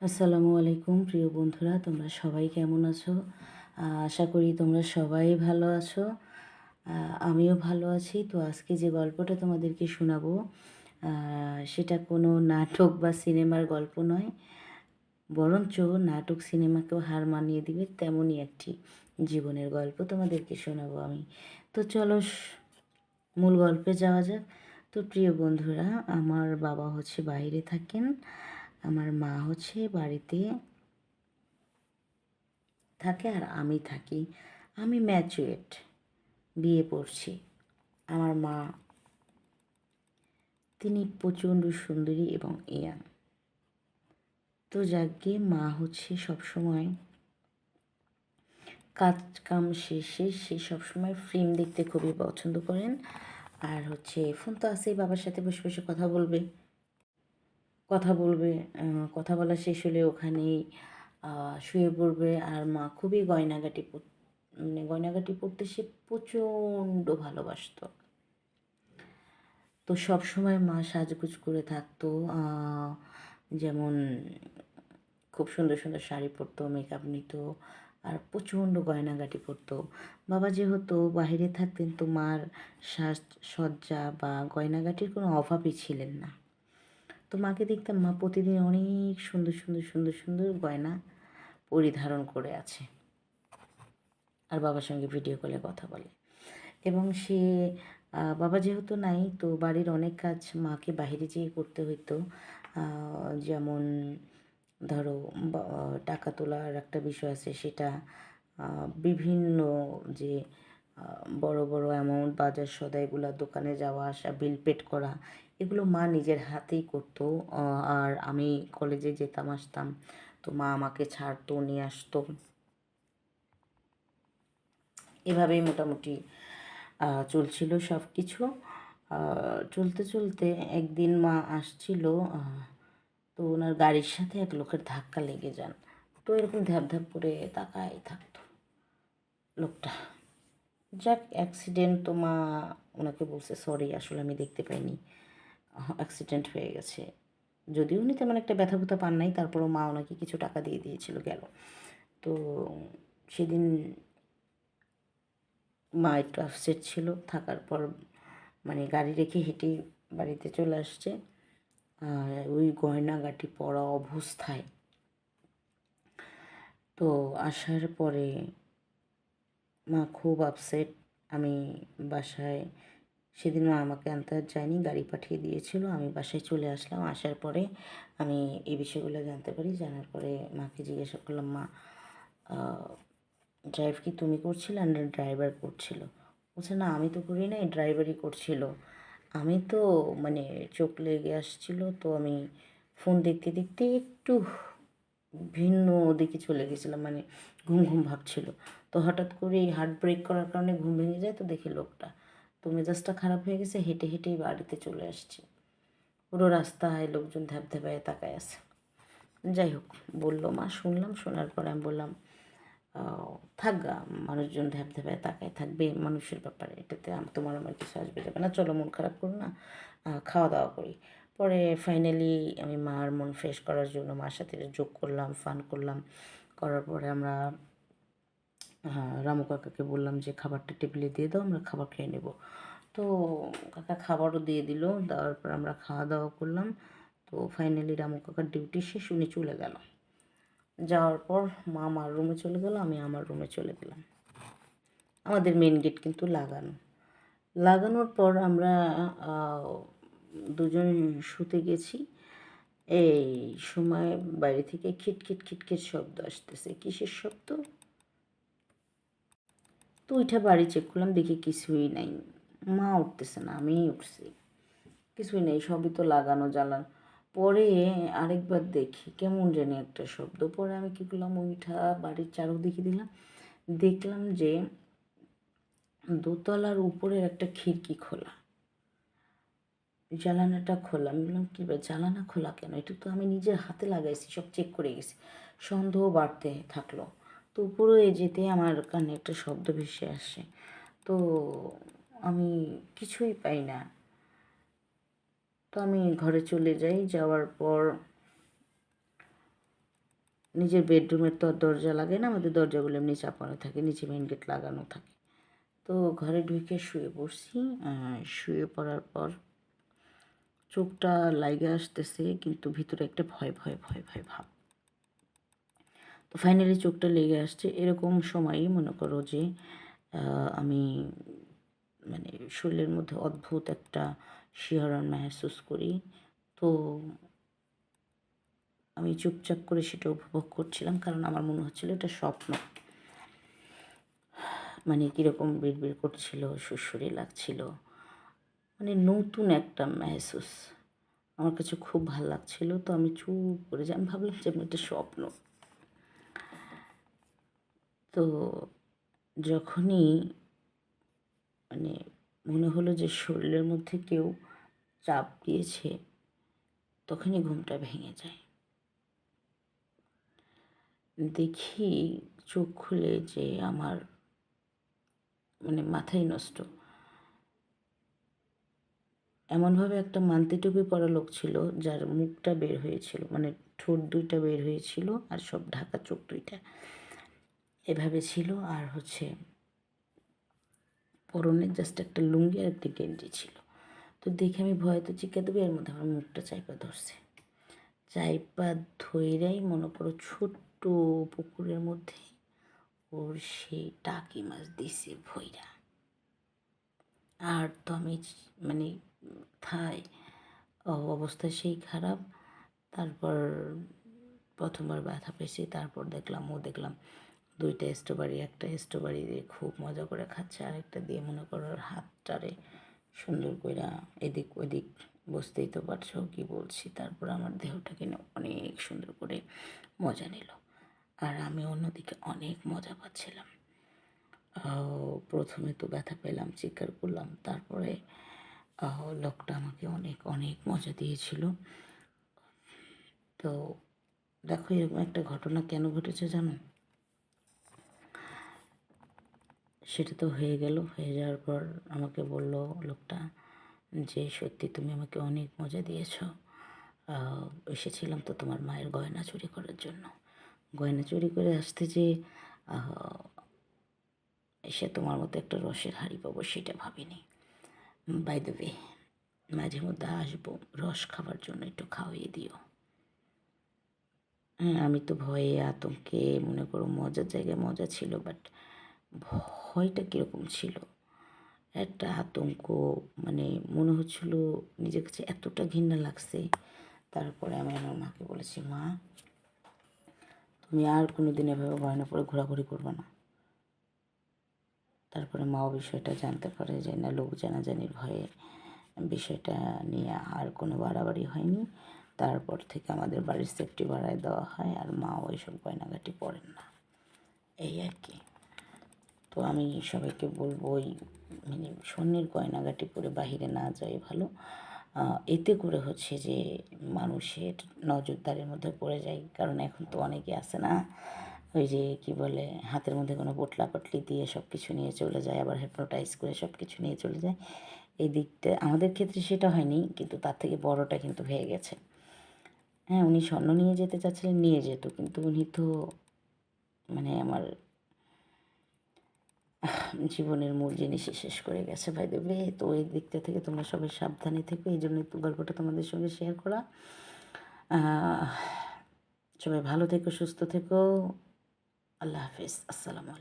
আসসালামু আলাইকুম প্রিয় বন্ধুরা, তোমরা সবাই কেমন আছো? আশা করি তোমরা সবাই ভালো আছো। আমিও ভালো আছি। তো আজকে যে গল্পটা তোমাদেরকে শোনাবো সেটা কোনো নাটক বা সিনেমার গল্প নয়, বরঞ্চ নাটক সিনেমাকেও হার মানিয়ে দিবে তেমনই একটি জীবনের গল্প তোমাদেরকে শোনাবো আমি। তো চলো মূল গল্পে যাওয়া যাক। তো প্রিয় বন্ধুরা, আমার বাবা হচ্ছে বাইরে থাকেন, আমার মা হচ্ছে বাড়িতে থাকে, আর আমি থাকি। আমি ম্যাচুয়েট, বিয়ে পড়ছি। আমার মা, তিনি প্রচণ্ড সুন্দরী এবং ইয়াং। তো যাকে মা হচ্ছে সবসময় কাজ কাম শেষে সে সবসময় ফিল্ম দেখতে খুবই পছন্দ করেন। আর হচ্ছে ফোন তো আছেই, বাবার সাথে বসে বসে কথা বলবে। কথা বলা শেষ হলে ওখানেই শুয়ে পড়বে। আর মা খুবই গয়নাগাটি পরতে সে প্রচণ্ড ভালোবাসতো। তো সব সময় মা সাজগোজ করে থাকতো। যেমন খুব সুন্দর সুন্দর শাড়ি পরতো, মেকআপ নিত, আর প্রচণ্ড গয়নাগাটি পরতো। বাবা যেহেতু বাইরে থাকতেন, তো মার সাজসজ্জা বা গয়নাগাটির কোনো অভাবই ছিলেন না। তো মাকে দেখতাম, মা প্রতিদিন অনেক সুন্দর সুন্দর সুন্দর সুন্দর গয়না পরিধারণ করে আছে, আর বাবার সঙ্গে ভিডিও কলে কথা বলে। এবং বাবা যেহেতু নাই, তো বাড়ির অনেক কাজ মাকে বাইরে যেয়ে করতে হইতো। যেমন ধরো টাকা তোলার একটা বিষয় আছে, সেটা বিভিন্ন যে বড় বড় অ্যামাউন্ট বাজার সদাইগুলো, দোকানে যাওয়া আসা, বিল পেড করা, এগুলো মা নিজের হাতেই করতো। আর আমি কলেজে যেতাম আসতাম, তো মা আমাকে ছাড়তো, নিয়ে আসতো। এভাবেই মোটামুটি চলছিল সব কিছু। চলতে চলতে একদিন মা আসছিল, তো ওনার গাড়ির সাথে এক লোকের ধাক্কা লেগে যান। তো এরকম ধ্যাপ ধ্যাপ করে তাকাই থাকতো লোকটা। যাক, অ্যাক্সিডেন্ট। তো মা ওনাকে বলছে, সরি আসলে আমি দেখতে পাইনি, অ্যাক্সিডেন্ট হয়ে গেছে। যদিও উনি তেমন একটা ব্যথা ব্যথা পান নাই, তারপরও মা ওনাকে কিছু টাকা দিয়ে দিয়েছিল, গেল। তো সেদিন মা একটু আপসেট ছিল। থাকার পর মানে গাড়ি রেখে হেঁটেই বাড়িতে চলে আসছে, ওই গয়নাগাটি পরা অবস্থায়। তো আসার পরে মা খুব আপসেট। আমি বাসায়, সেদিন মা আমাকে আনতে আর যায়নি, গাড়ি পাঠিয়ে দিয়েছিল। আমি বাসায় চলে আসলাম। আসার পরে আমি এই বিষয়গুলো জানতে পারি। জানার পরে মাকে জিজ্ঞাসা করলাম, মা ড্রাইভ কি তুমি করছিলে না ড্রাইভার করছিল? বলছে, না আমি তো করি নাই, ড্রাইভারই করছিল। আমি তো মানে চোখ লেগে আসছিল, তো আমি ফোন দেখতে দেখতে একটু ভিন্ন দিকে চলে গেছিলাম, মানে ঘুম ঘুম ভাবছিল। তো হঠাৎ করে এই হার্ট ব্রেক করার কারণে ঘুম ভেঙে যায়, তো দেখি লোকটা, তো মেজাজটা খারাপ হয়ে গেছে, হেঁটে হেঁটেই বাড়িতে চলে আসছি। পুরো রাস্তায় লোকজন ধ্যাপ ধ্যাপায় তাকায় আছে। যাই হোক, বললো মা, শুনলাম। শোনার পরে আমি বললাম, থাক গা, মানুষজন ধ্যাপ ধ্যাপায় তাকায় থাকবে, মানুষের ব্যাপারে, এটাতে তোমার আমার কিছু আসবে যাবে না, চলো মন খারাপ করো না, খাওয়া দাওয়া করি। পরে ফাইনালি আমি মার মন ফ্রেশ করার জন্য মার সাথে যোগ করলাম, ফান করলাম। করার পরে আমরা রামু কাকাকে বললাম যে খাবারটা টেবিলে দিয়ে দাও, আমরা খাবার খেয়ে নেব। তো কাকা খাবারও দিয়ে দিল। দেওয়ার পর আমরা খাওয়া দাওয়া করলাম। তো ফাইনালি রামু কাকার ডিউটি শেষ, উনি চলে গেল। যাওয়ার পর মা আমার রুমে চলে গেল, আমি আমার রুমে চলে গেলাম। আমাদের মেন গেট কিন্তু লাগানোর পর আমরা দুজন শুতে গেছি। এই সময় বাইরে থেকে খিটখিট খিটখিট শব্দ আসতেছে। কিসের শব্দ? তো ওইটা বাড়ি চেক করলাম, দেখি কিছুই নাই। মা উঠতেছে না, আমিই উঠছি। কিছুই নেই, সবই তো লাগানো জ্বালানো। পরে আরেকবার দেখি কেমন জানি একটা শব্দ। পরে আমি কী করলাম, ওইটা বাড়ির চারদিকে দিলাম। দেখলাম যে দোতলার উপরের একটা খিড়কি খোলা, জানালাটা খোলা। আমি বললাম, কী বা জানালা খোলা কেন? এটা তো আমি নিজের হাতে লাগাইছি, সব চেক করে গেছি। সন্দেহ বাড়তে থাকলো। তো উপরে যেতে আমার কানে একটা শব্দ ভেসে আসে। তো আমি কিছুই পাই না। তো আমি ঘরে চলে যাই। যাওয়ার পর নিজের বেডরুমের তো আর দরজা লাগে না, আমাদের দরজাগুলো এমনি চাপানো থাকে, নিচে মেইন গেট লাগানো থাকে। তো ঘরে ঢুকে শুয়ে পড়ছি। শুয়ে পড়ার পর চোখটা লাইগা আসতেছে, কিন্তু ভিতরে একটা ভয় ভয় ভয় ভয় ভাব। তো ফাইনালি চোখটা লেগে আসছে। এরকম সময়ই মনে করো যে আমি মানে শরীরের মধ্যে অদ্ভুত একটা শিহরণ মেহসুস করি। তো আমি চুপচাপ করে সেটা উপভোগ করছিলাম, কারণ আমার মনে হচ্ছিল এটা স্বপ্ন। মানে কীরকম বিড়বিড় করছিল, সুড়সুড়ি লাগছিল, মানে নতুন একটা মেহসুস। আমার কাছে খুব ভাল লাগছিল। তো আমি চুপ করে যে আমি ভাবলাম যে এটা স্বপ্ন। তো যখনই মানে মনে হলো যে শরীরের মধ্যে কেউ চাপ দিয়েছে, তখনই ঘুমটা ভেঙে যায়। দেখি চোখ খুলে যে আমার মানে মাথাই নষ্ট। এমনভাবে একটা মান্তি টুপি পরা লোক ছিল, যার মুখটা বের হয়েছিল, মানে ঠোঁট দুইটা বের হয়েছিল আর সব ঢাকা চোখ দুইটা এভাবে ছিল। আর হচ্ছে পরনে জাস্ট একটা লুঙ্গি আর একটা গেঞ্জি ছিল। তো দেখে আমি ভয়তে চিৎকার দেবো, এর মধ্যে আমার মুখটা চাইপা ধরছে। চাইপা ধইরাই মনে করো ছোট্ট পুকুরের মধ্যে ওর সেই টাকি মাছ দিছে ভইরা। আর তো আমি মানে থাই অবস্থা সেই খারাপ। তারপর প্রথমবার ব্যথা পেয়েছি, তারপর দেখলাম দুইটা স্ট্রবেরি, একটা স্ট্রবেরি দিয়ে খুব মজা করে খাচ্ছে, আরেকটা দিয়ে মনে করো ওর হাতটারে সুন্দর কইরা এদিক ওদিক, বুঝতেই তো পারছো কী বলছি। তারপর আমার দেহটাকে নিয়ে অনেক সুন্দর করে মজা নিল, আর আমি অন্যদিকে অনেক মজা পাচ্ছিলাম। প্রথমে তো ব্যথা পেলাম, চিৎকার করলাম, তারপরে লোকটা আমাকে অনেক অনেক মজা দিয়েছিল। তো দেখো এরকম একটা ঘটনা কেন ঘটেছে জানো? সেটা তো হয়ে গেল। হয়ে যাওয়ার পর আমাকে বলল লোকটা যে সত্যি তুমি আমাকে অনেক মজা দিয়েছ। এসেছিলাম তো তোমার মায়ের গয়না চুরি করার জন্য। গয়না চুরি করে আসতে যে এসে তোমার মতো একটা রসের হাঁড়ি পাবো সেটা ভাবিনি। বাই দ্য ওয়ে, মাঝে মধ্যে আসবো, রস খাবার জন্য একটু খাওয়িয়ে দিও। হ্যাঁ, আমি তো ভয়ে আতঙ্কে মনে করো মজার জায়গায় মজা ছিল, বাট ভয়টা কীরকম ছিল, একটা আতঙ্ক, মানে মনে হচ্ছিল নিজের কাছে এতটা ঘৃণা লাগছে। তারপরে আমি আমার মাকে বলেছি, মা তুমি আর কোনো দিন এভাবে গয়না পরে ঘোরাঘুরি করবে না। তারপরে মাও বিষয়টা জানতে পারে যে না, লোক জানাজানির ভয়ে বিষয়টা নিয়ে আর কোনো বাড়াবাড়ি হয়নি। তারপর থেকে আমাদের বাড়ির সেফটি বাড়ায় দেওয়া হয়, আর মাও এইসব গয়নাগাটি পরেন না, এই আর কি। তো আমি সবাইকে বলবো ওই মানে স্বর্ণের গয়নাগাটি পরে বাহিরে না যাওয়াই ভালো। এতে করে হচ্ছে যে মানুষের নজরদারির মধ্যে পড়ে যায়। কারণ এখন তো অনেকে আছে না, ওই যে কী বলে, হাতের মধ্যে কোনো পোটলা পটলি দিয়ে সব কিছু নিয়ে চলে যায়, আবার হিপনোটাইজ করে সব কিছু নিয়ে চলে যায়। এই দিকটা আমাদের ক্ষেত্রে সেটা হয়নি, কিন্তু তার থেকে বড়টা কিন্তু হয়ে গেছে। হ্যাঁ, উনি স্বর্ণ নিয়ে যেতে চাচ্ছিলেন, নিয়ে যেত, কিন্তু উনি তো মানে আমার জীবনের মূল জিনিসই শেষ করে গেছে বাই দ্য ওয়ে। তো এই দিকটা থেকে তোমরা সবাই সাবধানে থেকো, এই জন্যই তো গল্পটা তোমাদের সঙ্গে শেয়ার করা। সবাই ভালো থেকো, সুস্থ থেকো। আল্লাহ হাফিজ, আসসালামু আলাইকুম।